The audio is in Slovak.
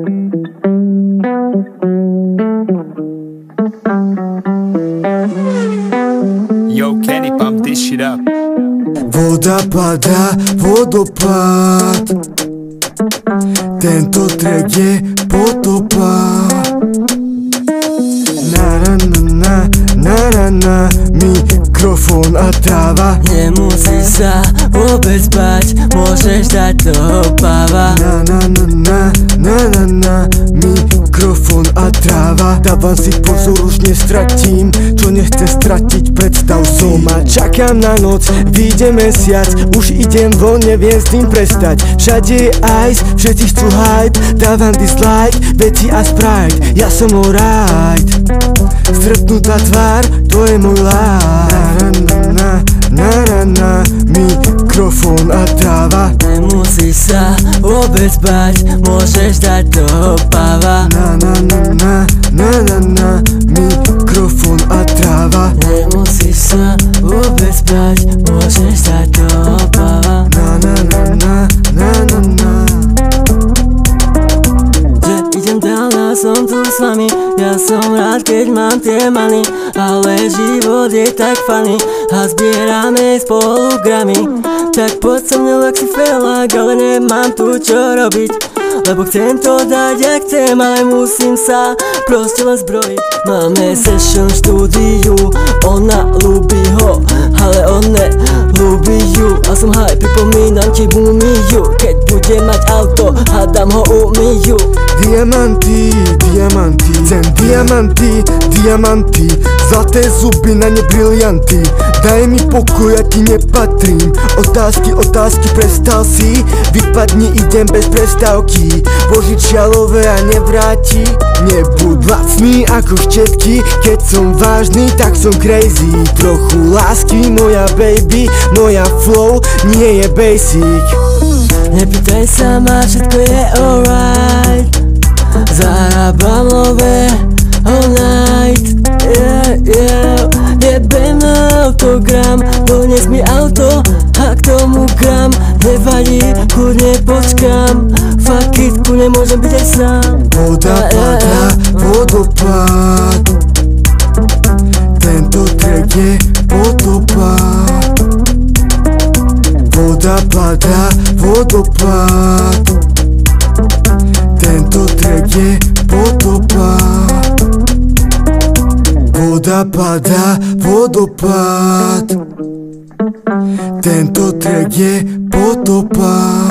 Yo, Kenny, pump this shit up. Voda pada, vodopád. Tento track je potopa. Na mikrofón a tráva. Nemusíš sa vôbec báť, môžeš dať toho páva. Mikrofón a tráva. Dávam si pozor, už nestratím, čo nechcem stratiť, predstav si. Doma čakám na noc, vyjde mesiac, už idem von, neviem s tým prestať. Všade je ice, všetci chcú hype, dávam dislike, veci a Sprite, ja som alright. Stretnutá tvár, to je môj life. Mikrofón a tráva. Nemusíš sa vôbec báť, môžeš dať toho páva. Mikrofón a tráva. Nemusíš sa vôbec báť, môžeš dať toho páva. Že idem ďalej, som tu s vami. Ja som rád, keď mám tie many, ale život je tak funny a zbierame spolu gramy. Tak poď so mnou, ak si felák, ale nemám tu čo robiť, lebo chcem to dať, jak chcem, ale musím sa proste len zbrojiť. Máme session v štúdiu, ona ľúbi ho, ale on neľúbi ju. A som high, pripomínam ti Mumiu, keď bude mať auto, hádam ho umyjú. Diamanty, diamanty, chcem diamanty, diamanty, zlaté zuby, na ne brilianty. Daj mi pokoj, ja ti nepatrím. Otázky, prestal si, vypadni, idem bez prestávky. Požičialové a nevráti. Nebuď lacný ako štetky, keď som vážny, tak som crazy. Trochu lásky, moja baby, moja flow nie je basic. Nepýtaj sa ma, všetko je alright. Zarábam love all night. Jebem na autogram, dones mi auto a k tomu gram. Nevadí, kľudne počkám, fuck it, kľudne môžem byť aj sám. Voda padá, vodopád. Tento track je potopa. Voda padá, vodopád. Tento track je potopa. Voda padá, vodopád. Tento track je potopa.